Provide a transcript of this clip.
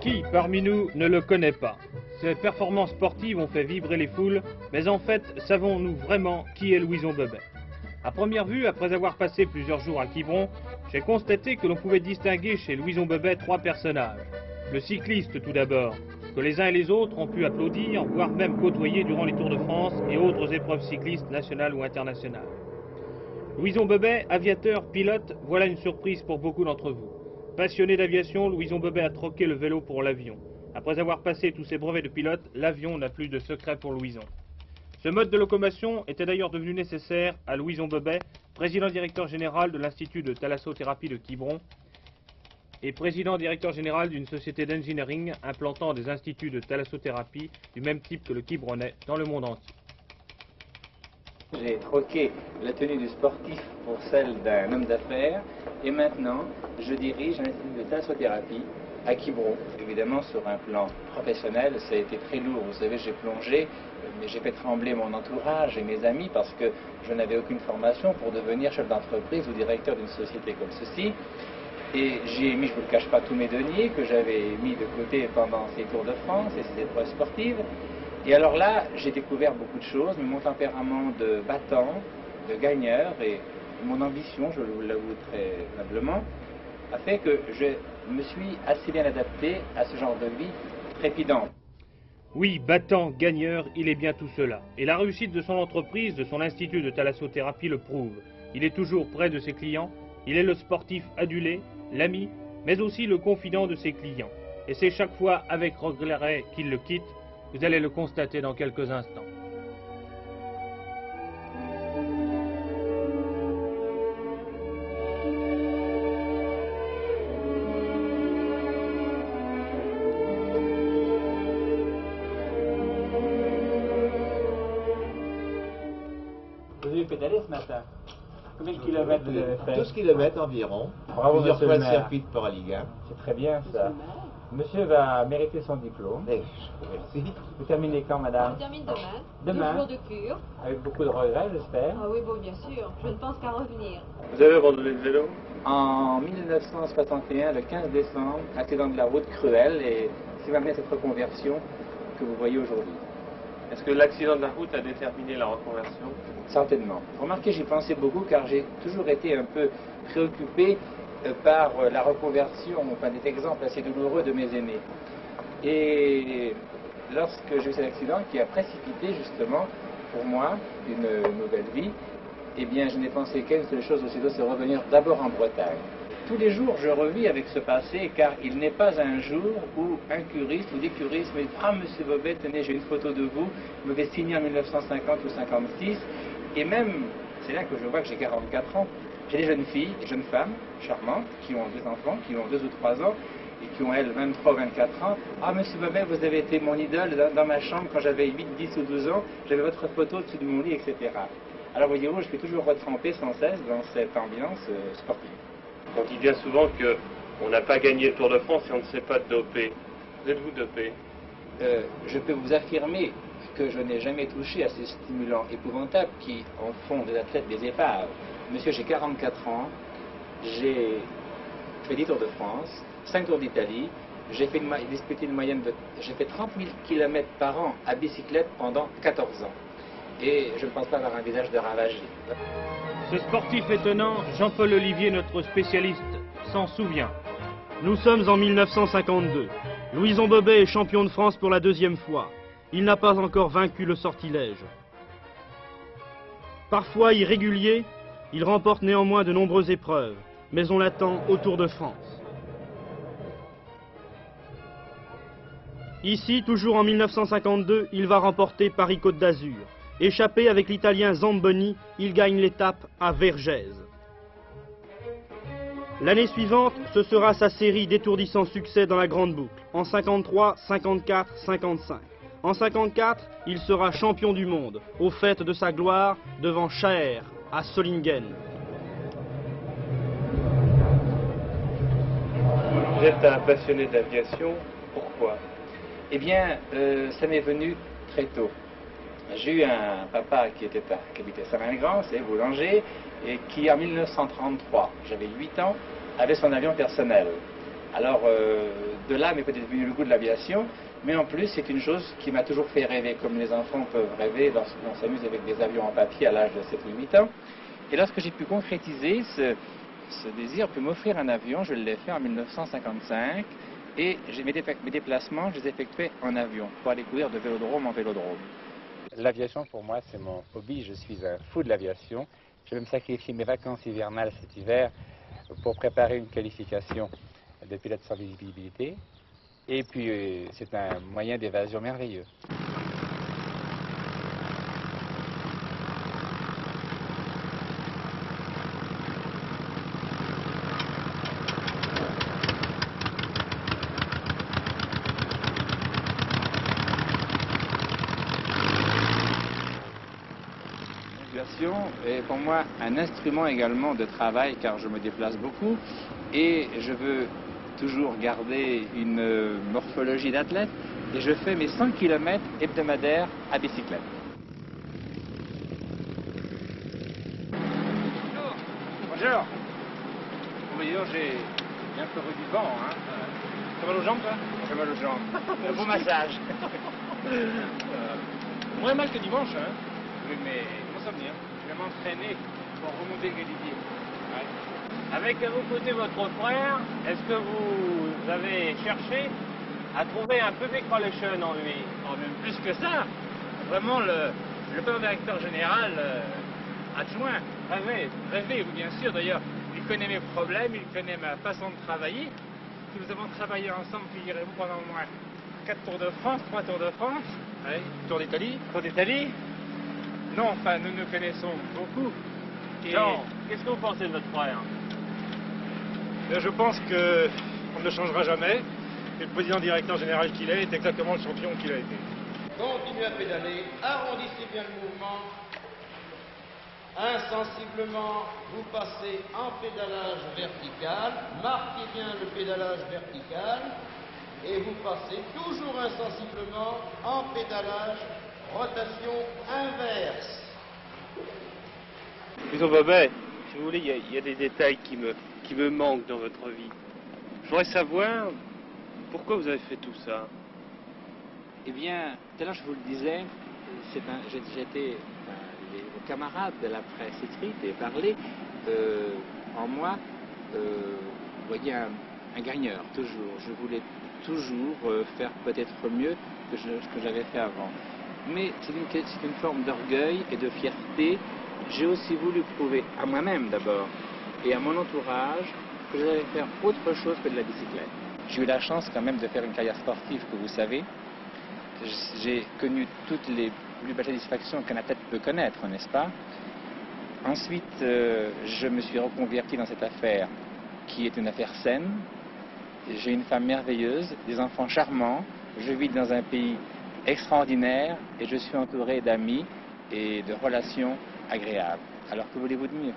Qui parmi nous ne le connaît pas? Ces performances sportives ont fait vibrer les foules, mais en fait, savons-nous vraiment qui est Louison Bebey? À première vue, après avoir passé plusieurs jours à Quiberon, j'ai constaté que l'on pouvait distinguer chez Louison Bebey trois personnages. Le cycliste tout d'abord, que les uns et les autres ont pu applaudir, voire même côtoyer durant les Tours de France et autres épreuves cyclistes nationales ou internationales. Louison Bebey, aviateur, pilote, voilà une surprise pour beaucoup d'entre vous. Passionné d'aviation, Louison Bebey a troqué le vélo pour l'avion. Après avoir passé tous ses brevets de pilote, l'avion n'a plus de secret pour Louison. Ce mode de locomotion était d'ailleurs devenu nécessaire à Louison Bebey, président-directeur général de l'Institut de thalassothérapie de Quiberon et président-directeur général d'une société d'engineering implantant des instituts de thalassothérapie du même type que le Quiberonnais dans le monde entier. J'ai troqué la tenue du sportif pour celle d'un homme d'affaires et maintenant je dirige un institut de thalassothérapie à Quiberon. Évidemment, sur un plan professionnel, ça a été très lourd. Vous savez, j'ai plongé, mais j'ai fait trembler mon entourage et mes amis parce que je n'avais aucune formation pour devenir chef d'entreprise ou directeur d'une société comme ceci. Et j'ai mis, je ne vous le cache pas, tous mes deniers que j'avais mis de côté pendant ces Tours de France et ces épreuves sportives. Et alors là, j'ai découvert beaucoup de choses, mais mon tempérament de battant, de gagneur et mon ambition, je vous l'avoue très humblement, a fait que je me suis assez bien adapté à ce genre de vie trépidante. Oui, battant, gagneur, il est bien tout cela. Et la réussite de son entreprise, de son institut de thalassothérapie le prouve. Il est toujours près de ses clients, il est le sportif adulé, l'ami, mais aussi le confident de ses clients. Et c'est chaque fois avec regret qu'il le quitte. Vous allez le constater dans quelques instants. Vous avez pédalé ce matin? Combien de kilomètres vous avez fait? 12 kilomètres environ. Bravo, plusieurs monsieur fois le le maire. circuit de Port-à-Ligue. C'est très bien ça. Monsieur va mériter son diplôme. Merci. Vous terminez quand, madame? Je termine demain. Demain. 12 jours de cure. Avec beaucoup de regrets, j'espère. Ah oui, bon, bien sûr. Je ne pense qu'à revenir. Vous avez abandonné le vélo? En 1961, le 15 décembre, accident de la route cruel et c'est maintenant cette reconversion que vous voyez aujourd'hui. Est-ce que l'accident de la route a déterminé la reconversion? Certainement. Remarquez, j'y pensais beaucoup car j'ai toujours été un peu préoccupé par la reconversion, enfin des exemples assez douloureux de mes aînés. Et lorsque j'ai eu cet accident qui a précipité justement pour moi une nouvelle vie, eh bien je n'ai pensé qu'à une seule chose aussitôt, c'est revenir d'abord en Bretagne. Tous les jours je revis avec ce passé car il n'est pas un jour où un curiste ou des curistes me disent « Ah monsieur Bebey, tenez j'ai une photo de vous, vous m'avez signé en 1950 ou 56 » et même, c'est là que je vois que j'ai 44 ans, j'ai des jeunes filles, des jeunes femmes charmantes qui ont des enfants, qui ont 2 ou 3 ans et qui ont elles 23 ou 24 ans. Ah monsieur Bebey, vous avez été mon idole dans ma chambre quand j'avais 8, 10 ou 12 ans, j'avais votre photo au-dessus de mon lit, etc. Alors voyez-vous, je suis toujours retrempé sans cesse dans cette ambiance sportive. On dit bien souvent qu'on n'a pas gagné le Tour de France et on ne s'est pas dopé. Vous êtes-vous dopé? Je peux vous affirmer que je n'ai jamais touché à ces stimulants épouvantables qui en font des athlètes des épaves. Monsieur, j'ai 44 ans, j'ai fait 10 Tours de France, 5 Tours d'Italie, j'ai disputé une moyenne de... J'ai fait 30 000 km par an à bicyclette pendant 14 ans. Et je ne pense pas avoir un visage de ravagé. Ce sportif étonnant, Jean-Paul Olivier, notre spécialiste, s'en souvient. Nous sommes en 1952. Louison Bebey est champion de France pour la 2e fois. Il n'a pas encore vaincu le sortilège. Parfois irrégulier, il remporte néanmoins de nombreuses épreuves, mais on l'attend au Tour de France. Ici, toujours en 1952, il va remporter Paris-Côte d'Azur. Échappé avec l'Italien Zamboni, il gagne l'étape à Vergèze. L'année suivante, ce sera sa série d'étourdissants succès dans la grande boucle, en 53, 54, 55. En 54, il sera champion du monde, au faîte de sa gloire, devant Schaer, à Solingen. Vous êtes un passionné d'aviation, pourquoi? Eh bien, ça m'est venu très tôt. J'ai eu un papa qui habitait Saint-Malgrand, c'est boulanger, et qui en 1933, j'avais 8 ans, avait son avion personnel. Alors de là m'est peut-être venu le goût de l'aviation, mais en plus c'est une chose qui m'a toujours fait rêver, comme les enfants peuvent rêver lorsqu'on s'amuse avec des avions en papier à l'âge de 7 ou 8 ans. Et lorsque j'ai pu concrétiser ce désir, puis m'offrir un avion, je l'ai fait en 1955, et mes déplacements, je les effectuais en avion, pour aller courir de vélodrome en vélodrome. L'aviation pour moi c'est mon hobby, je suis un fou de l'aviation. Je vais me sacrifier mes vacances hivernales cet hiver pour préparer une qualification de pilote sans visibilité. Et puis c'est un moyen d'évasion merveilleux. L'aviation est pour moi un instrument également de travail car je me déplace beaucoup et je veux toujours garder une morphologie d'athlète et je fais mes 100 km hebdomadaires à bicyclette. Bonjour. Bon, j'ai un peu du vent, hein. T'as mal aux jambes, toi? J'ai mal aux jambes. Un beau massage. Moins mal que dimanche, hein. Oui, mais comment ça venir? Je vais m'entraîner pour remonter le galibier. Ouais. Avec à vos côtés votre frère, est-ce que vous avez cherché à trouver un public relation en lui? Oh, même plus que ça. Vraiment, le plan directeur général adjoint. Rêvé, oui, bien sûr. D'ailleurs, il connaît mes problèmes, il connaît ma façon de travailler. Nous avons travaillé ensemble, figurez-vous, pendant au moins 4 Tours de France, 3 Tours de France. Ouais. Tour d'Italie. Tour d'Italie? Non, enfin, nous nous connaissons beaucoup. Et non, qu'est-ce que vous pensez de votre frère? Je pense qu'on ne le changera jamais. Et le président directeur général qu'il est exactement le champion qu'il a été. Continuez à pédaler, arrondissez bien le mouvement. Insensiblement, vous passez en pédalage vertical, marquez bien le pédalage vertical, et vous passez toujours insensiblement en pédalage rotation inverse. Louison Bobet, si vous voulez, il y a des détails qui me manquent dans votre vie. Je voudrais savoir pourquoi vous avez fait tout ça. Eh bien, tout à l'heure je vous le disais, j'étais vos camarades de la presse écrite et parlé en moi, vous voyez, un gagneur, toujours. Je voulais toujours faire peut-être mieux que ce que j'avais fait avant. Mais c'est une forme d'orgueil et de fierté. J'ai aussi voulu prouver à moi-même d'abord et à mon entourage que j'allais faire autre chose que de la bicyclette. J'ai eu la chance quand même de faire une carrière sportive que vous savez. J'ai connu toutes les plus belles satisfactions qu'un athlète peut connaître, n'est-ce pas? Ensuite, je me suis reconverti dans cette affaire qui est une affaire saine. J'ai une femme merveilleuse, des enfants charmants. Je vis dans un pays extraordinaire et je suis entouré d'amis et de relations agréables. Alors que voulez-vous de mieux?